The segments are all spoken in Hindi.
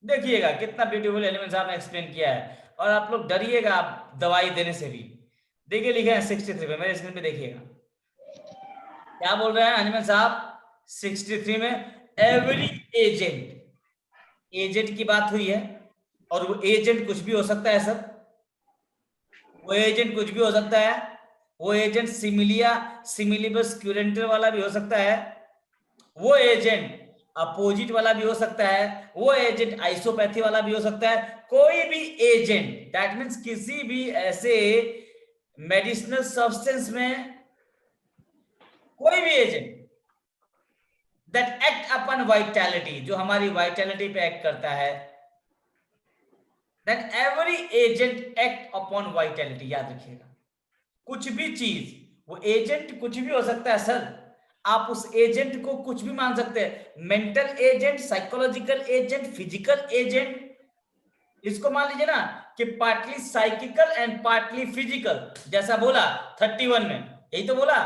देखिएगा कितना ब्यूटीफुल एलिमेंट्स आपने एक्सप्लेन किया है, और आप लोग डरिएगा आप दवाई देने से भी। देखिए लिखे हैं 63 पे, मेरे स्क्रीन पे देखिएगा क्या बोल रहे हैं हनीमैन साहब। 63 में एवरी एजेंट, एजेंट की बात हुई है, और वो एजेंट कुछ भी हो सकता है सर, वो एजेंट कुछ भी हो सकता है। वो एजेंट सिमिलिया सिमिलिबस क्यूरेंटर वाला भी हो सकता है, वो एजेंट अपोजिट वाला भी हो सकता है, वो एजेंट आइसोपैथी वाला भी हो सकता है। कोई भी एजेंट, दैट मीन्स किसी भी ऐसे मेडिसिनल सब्सटेंस में कोई भी agent that act upon vitality, जो हमारी वाइटैलिटी पे एक्ट करता है, that every agent act upon vitality. याद रखिएगा कुछ भी चीज, वो एजेंट कुछ भी हो सकता है सर, आप उस एजेंट को कुछ भी मान सकते हैं, mental agent, psychological agent, physical agent. इसको मान लीजिए ना कि partly psychical and partly physical, जैसा बोला 31 में, यही तो बोला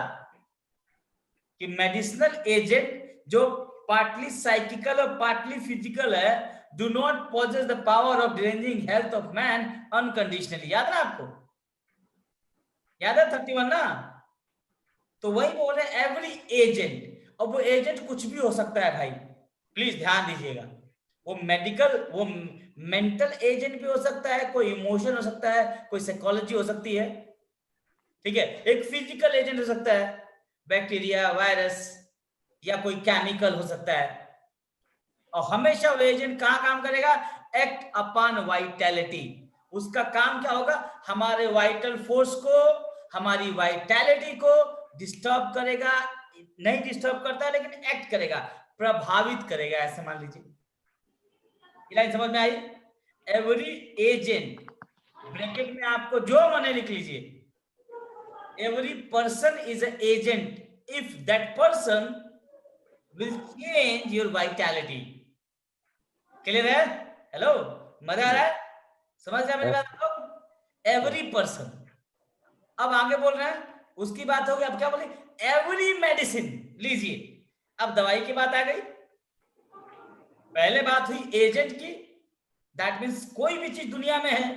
कि मेडिसिनल एजेंट जो पार्टली साइकिकल और पार्टली फिजिकल है, do not possess the power of deranging health of man unconditionally. याद ना आपको, याद है 31 ना? तो वही बोल रहे एवरी एजेंट, और वो एजेंट कुछ भी हो सकता है भाई, प्लीज ध्यान दीजिएगा। वो मेडिकल, वो मेंटल एजेंट भी हो सकता है, कोई इमोशन हो सकता है, कोई साइकोलॉजी हो सकती है, ठीक है। एक फिजिकल एजेंट हो सकता है, बैक्टीरिया, वायरस, या कोई केमिकल हो सकता है। और हमेशा वो एजेंट कहां काम करेगा? Act upon vitality. उसका काम क्या होगा? हमारे वाइटल फोर्स को, हमारी वाइटैलिटी को डिस्टर्ब करेगा, नहीं डिस्टर्ब करता लेकिन एक्ट करेगा, प्रभावित करेगा, ऐसे मान लीजिए। ये लाइन समझ में आई? एवरी एजेंट, ब्रैकेट में आपको जो मने लिख लीजिए, every person is a agent if that person will change your vitality. Clear है? हेलो, मजा आ रहा है? समझ रहे हैं मेरी बात लोग? Every person. अब आगे बोल रहे हैं, उसकी बात होगी, अब क्या बोले? Every medicine. लीजिए, अब दवाई की बात आ गई। पहले बात हुई एजेंट की, दैट मीन्स कोई भी चीज दुनिया में है,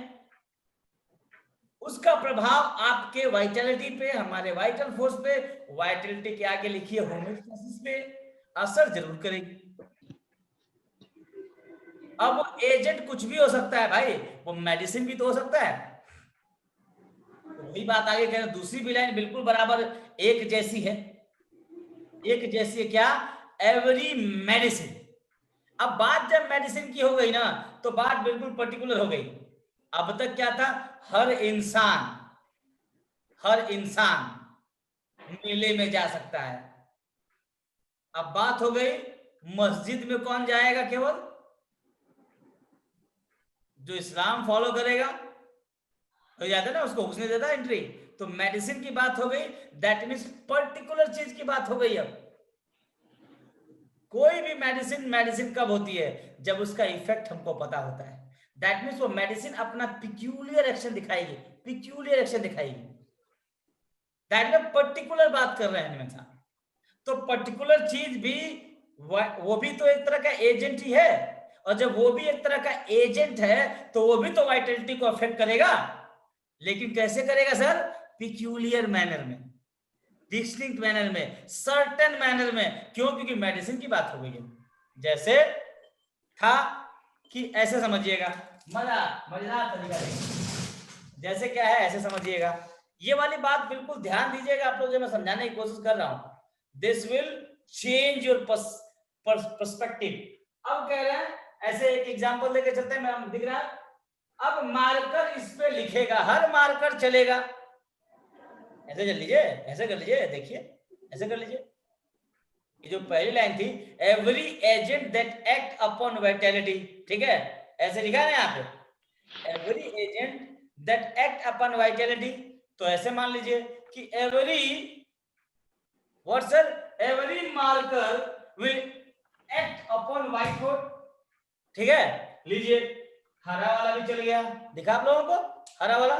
उसका प्रभाव आपके वाइटलिटी पे, हमारे वाइटल फोर्स पे, वाइटलिटी के आगे लिखिए होम्योस्टेसिस पे असर जरूर करेगी। अब वो एजेंट कुछ भी हो सकता है भाई, वो मेडिसिन भी तो हो सकता है। तो वही बात आगे कह रहे, दूसरी भी लाइन बिल्कुल बराबर एक जैसी है। एक जैसी है क्या? Every medicine. अब बात जब मेडिसिन की हो गई ना, तो बात बिल्कुल पर्टिकुलर हो गई। अब तक क्या था? हर इंसान, हर इंसान मेले में जा सकता है। अब बात हो गई मस्जिद में कौन जाएगा? केवल जो इस्लाम फॉलो करेगा हो जाता है ना, उसको घुसने देता है एंट्री। तो मेडिसिन की बात हो गई, दैट मीन्स पर्टिकुलर चीज की बात हो गई। अब कोई भी मेडिसिन, मेडिसिन कब होती है? जब उसका इफेक्ट हमको पता होता है। दैट मीन्स वो मेडिसिन अपना पिक्यूलियर एक्शन दिखाएगी, पिक्यूलियर एक्शन दिखाएगी। दैट में पर्टिकुलर बात कर रहे हैं साहब। तो पर्टिकुलर चीज भी, वो भी तो एक तरह का एजेंट ही है, और जब वो भी एक तरह का एजेंट है तो वो भी तो वाइटलिटी को अफेक्ट करेगा। लेकिन कैसे करेगा सर? पिक्यूलियर मैनर में, डिस्टिंक्ट मैनर में, सर्टेन मैनर में। क्यों? क्योंकि मेडिसिन की बात हो गई है। जैसे था कि ऐसे समझिएगा, मजेदार तरीका है, जैसे क्या है ऐसे समझिएगा। ये वाली बात बिल्कुल ध्यान दीजिएगा आप लोग, जो मैं समझाने की कोशिश कर रहा हूं। This will change your perspective. अब कह रहे हैं, ऐसे एक एग्जांपल लेके चलते हैं, मैं दिख रहा है। अब मार्कर इस पे लिखेगा, हर मार्कर चलेगा। ऐसे कर लीजिए, ऐसे कर लीजिए, देखिए ऐसे कर लीजिए। ये जो पहली लाइन थी, every agent that act upon vitality, ठीक है, ऐसे लिखा है ना यहाँ पे, every agent that act upon vitality. तो ऐसे मान लीजिए कि every, what sir? Every marker will act upon white board, ठीक है। लीजिए, हरा वाला भी चल गया, दिखा आप लोगों को हरा वाला,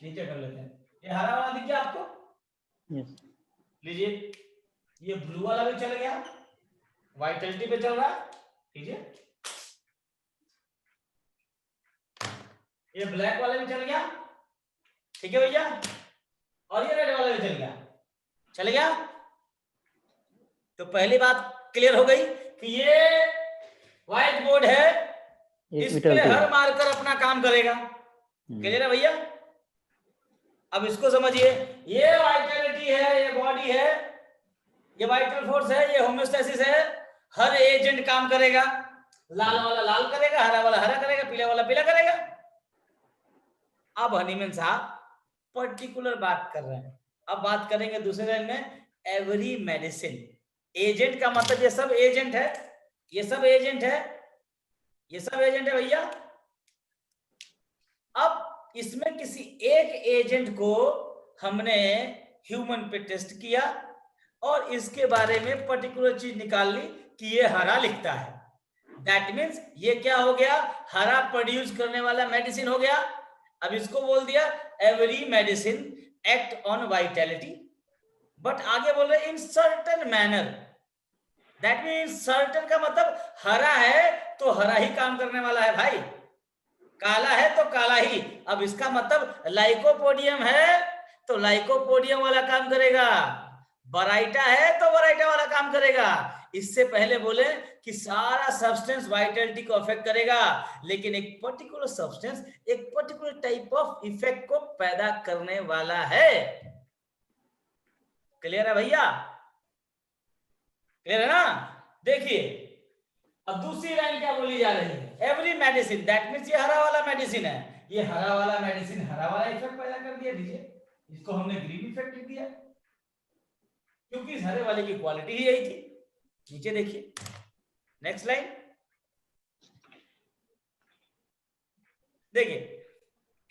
नीचे कर लेते हैं, ये हरा वाला दिख गया आपको? यस। लीजिए, ये ब्लू वाला भी चल गया, वाइटलिटी पे चल रहा है, लीजिए। ये ब्लैक वाला भी चल गया, ठीक है भैया, और ये रेड वाला भी चल गया, चल गया। तो पहली बात क्लियर हो गई कि ये व्हाइट बोर्ड है, इस पे हर मार्कर अपना काम करेगा। क्लियर है भैया? अब इसको समझिए, ये वाइटलिटी है, ये बॉडी है, ये वाइटल फोर्स है, ये होम्योस्टेसिस है, हर एजेंट काम करेगा। लाल वाला लाल करेगा, हरा वाला हरा करेगा, पीला वाला पीला करेगा। अब हनीमैन साहब पर्टिकुलर बात कर रहे हैं, अब बात करेंगे दूसरे लाइन में एवरी मेडिसिन। एजेंट का मतलब ये सब एजेंट है, ये सब एजेंट है, ये सब एजेंट है भैया। अब इसमें किसी एक एजेंट को हमने ह्यूमन पे टेस्ट किया और इसके बारे में पर्टिकुलर चीज निकाल ली कि ये हरा लिखता है। दैट मीन्स ये क्या हो गया, हरा प्रोड्यूस करने वाला मेडिसिन हो गया। अब इसको बोल दिया every medicine act on vitality, but आगे बोल रहे in certain manner. That means certain का मतलब हरा है तो हरा ही काम करने वाला है भाई, काला है तो काला ही। अब इसका मतलब लाइकोपोडियम है तो लाइकोपोडियम वाला काम करेगा, वराइटा है तो वराइटा वाला काम करेगा। इससे पहले बोले कि सारा सब्सटेंस वाइटलिटी को अफेक्ट करेगा, लेकिन एक पर्टिकुलर सब्सटेंस एक पर्टिकुलर टाइप ऑफ इफेक्ट को पैदा करने वाला है। क्लियर है भैया? क्लियर है ना? देखिए अब दूसरी लाइन क्या बोली जा रही है, एवरी मेडिसिन, दैट मींस ये हरा वाला मेडिसिन है, ये हरा वाला मेडिसिन हरा वाला इफेक्ट पैदा कर दिया। दीजिए इसको हमने ग्रीन इफेक्ट लिख दिया क्योंकि इस हरे वाले की क्वालिटी ही यही थी। नीचे देखिए नेक्स्ट लाइन, देखिए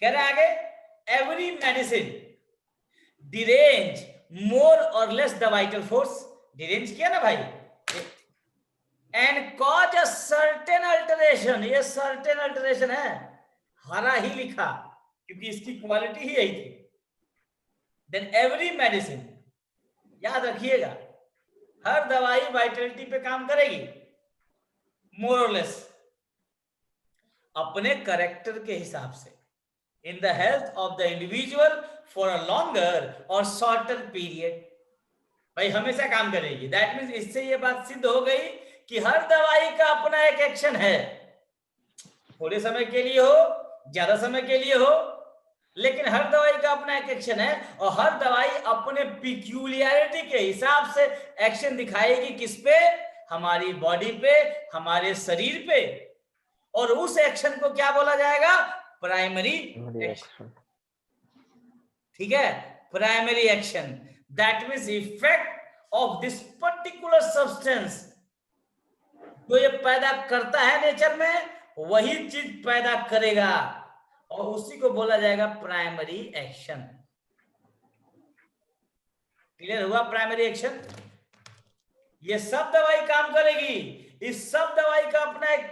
कह रहा है आगे एवरी मेडिसिन डिरेंज मोर और less the vital force, derange किया ना भाई, and cause a certain alteration, ये सर्टेन अल्टरेशन है, हरा ही लिखा क्योंकि इसकी क्वालिटी ही यही थी। देन एवरी मेडिसिन, याद रखिएगा हर दवाई वाइटलिटी पे काम करेगी मोर और लेस अपने करेक्टर के हिसाब से, in the health of the individual for a longer और शॉर्टर पीरियड। भाई हमेशा काम करेगी। दैट मीन्स इससे ये बात सिद्ध हो गई कि हर दवाई का अपना एक एक्शन है, थोड़े समय के लिए हो ज्यादा समय के लिए हो, लेकिन हर दवाई का अपना एक एक्शन है और हर दवाई अपने पिक्यूलियरिटी के हिसाब से एक्शन दिखाएगी। किस पे? हमारी बॉडी पे, हमारे शरीर पे, और उस एक्शन को क्या बोला जाएगा? Primary action. ठीक है, primary action, that means effect of this particular substance, जो ये पैदा करता है नेचर में वही चीज पैदा करेगा और उसी को बोला जाएगा प्राइमरी एक्शन। क्लियर हुआ? प्राइमरी एक्शन, ये सब दवाई काम करेगी, इस सब दवाई का अपना एक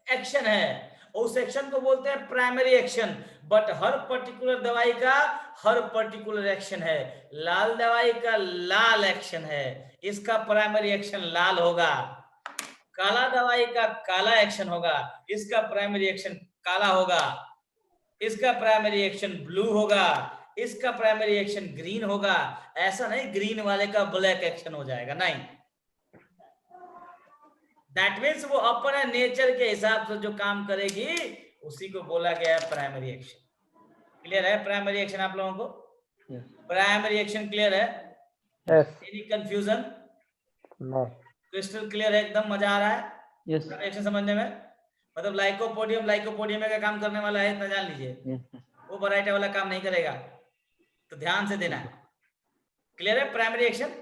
एक्शन है, उस एक्शन को बोलते हैं primary action. But her particular दवाई का हर पर्टिकुलर एक्शन है। लाल दवाई का लाल एक्शन है, इसका प्राइमरी एक्शन लाल होगा। काला दवाई का काला एक्शन होगा, इसका प्राइमरी एक्शन काला होगा। इसका प्राइमरी एक्शन ब्लू होगा, इसका प्राइमरी एक्शन ग्रीन होगा। ऐसा नहीं ग्रीन वाले का ब्लैक एक्शन हो जाएगा, नहीं। दैट मीन्स वो अपने नेचर के हिसाब से जो काम करेगी उसी को बोला गया है प्राइमरी एक्शन। क्लियर है प्राइमरी एक्शन आप लोगों को? प्राइमरी एक्शन क्लियर है? Any confusion? No. Crystal clear है? एकदम मजा आ रहा है यस। एक्शन समझने में? मतलब लाइकोपोडियम का काम करने वाला है, इतना जान लीजिए। वो वैरायटी वाला काम नहीं करेगा, तो ध्यान से देना। क्लियर है प्राइमरी एक्शन?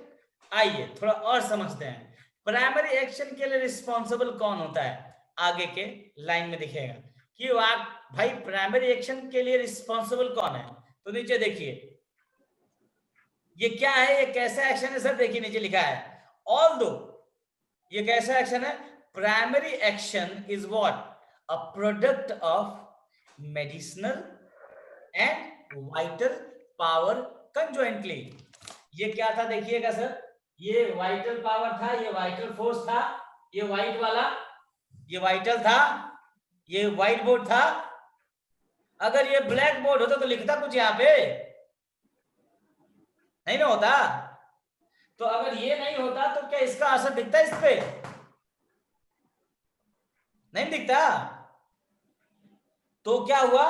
आइए थोड़ा और समझते हैं प्राइमरी एक्शन के लिए रिस्पॉन्सिबल कौन होता है। आगे के लाइन में दिखेगा कि भाई प्राइमरी एक्शन के लिए रिस्पॉन्सिबल कौन है। तो नीचे देखिए ये क्या है, ये कैसा एक्शन है सर? देखिए नीचे लिखा है ऑल्दो, ये कैसा एक्शन है? Primary action is what? A product of medicinal and vital power conjointly. ये क्या था देखिएगा सर, ये वाइटल पावर था, ये वाइटल फोर्स था, ये व्हाइट वाला ये वाइटल था, ये व्हाइट बोर्ड था, अगर ये ब्लैक बोर्ड होता तो लिखता कुछ यहाँ पे नहीं ना होता। तो अगर ये नहीं होता तो क्या इसका असर दिखता इस पे? नहीं दिखता। तो क्या हुआ,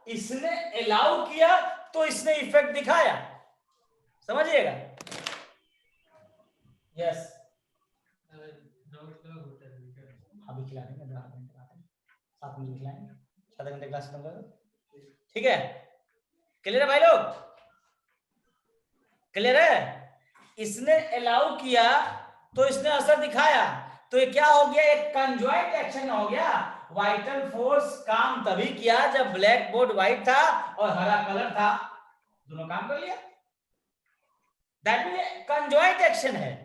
इसने अलाउ किया तो इसने इफेक्ट दिखाया, समझिएगा। यस अभी खिला देंगे, 7 मिनट खिलाएंगे, 7 घंटे क्लास खत्म कर। ठीक है, क्लियर है भाई लोग? क्लियर है? इसने अलाउ किया तो इसने असर दिखाया, तो ये क्या हो गया, एक कंजॉइंट एक्शन हो गया। वाइटल फोर्स काम तभी किया जब ब्लैक बोर्ड व्हाइट था और हरा कलर था, दोनों काम कर लिया। दैट मीन कंजॉइंट एक्शन है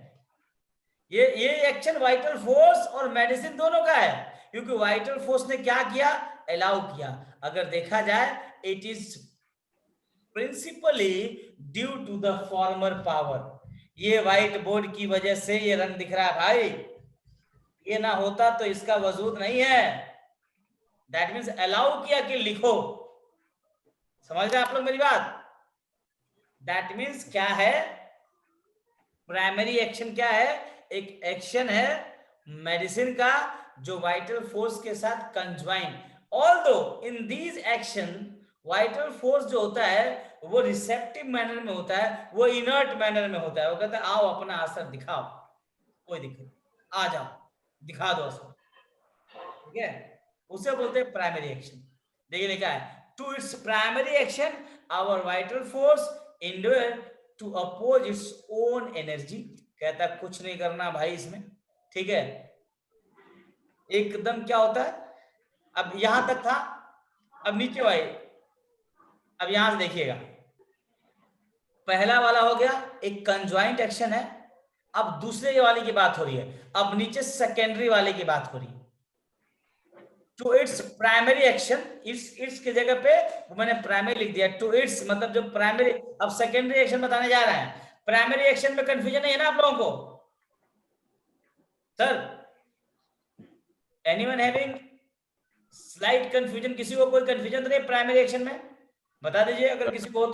ये एक्शन वाइटल फोर्स और मेडिसिन दोनों का है, क्योंकि वाइटल फोर्स ने क्या किया, अलाउ किया। अगर देखा जाए it is principally due to the former power. ये व्हाइट बोर्ड की वजह से ये रंग दिख रहा है भाई, ये ना होता तो इसका वजूद नहीं है। दैट मीन्स अलाउ किया कि लिखो, समझ रहे आप लोग मेरी बात? दैट मीन्स क्या है, प्राइमरी एक्शन क्या है, एक एक्शन है मेडिसिन का जो वाइटल फोर्स के साथ conjoin. Although in these action vital force जो होता है वो रिसेप्टिव मैनर में होता है, वो इनर्ट मैनर में होता है। वो कहता है आओ अपना असर दिखाओ, कोई दिक्कत, आ जाओ दिखा दो असर, ठीक है, उसे बोलते हैं प्राइमरी एक्शन। देखिए लिखा है, to its primary action our vital force endure to oppose its own energy. कहता है कुछ नहीं करना भाई इसमें, ठीक है, एकदम क्या होता है, अब यहां तक था, अब नीचे भाई, अब यहां से देखिएगा, पहला वाला हो गया एक कंजॉइंट एक्शन है, अब दूसरे वाले की बात हो रही है, अब नीचे सेकेंडरी वाले की बात हो रही है। To its primary action, its की जगह पे मैंने प्राइमरी लिख दिया, टू इट्स मतलब जो प्राइमरी, अब सेकेंडरी एक्शन बताने जा रहा है। प्राइमरी एक्शन में कंफ्यूजन नहीं है ना आप लोगों को sir? Anyone having slight confusion? किसी को कोई कंफ्यूजन तो नहीं प्राइमरी एक्शन में? बता दीजिए अगर किसी को हो तो।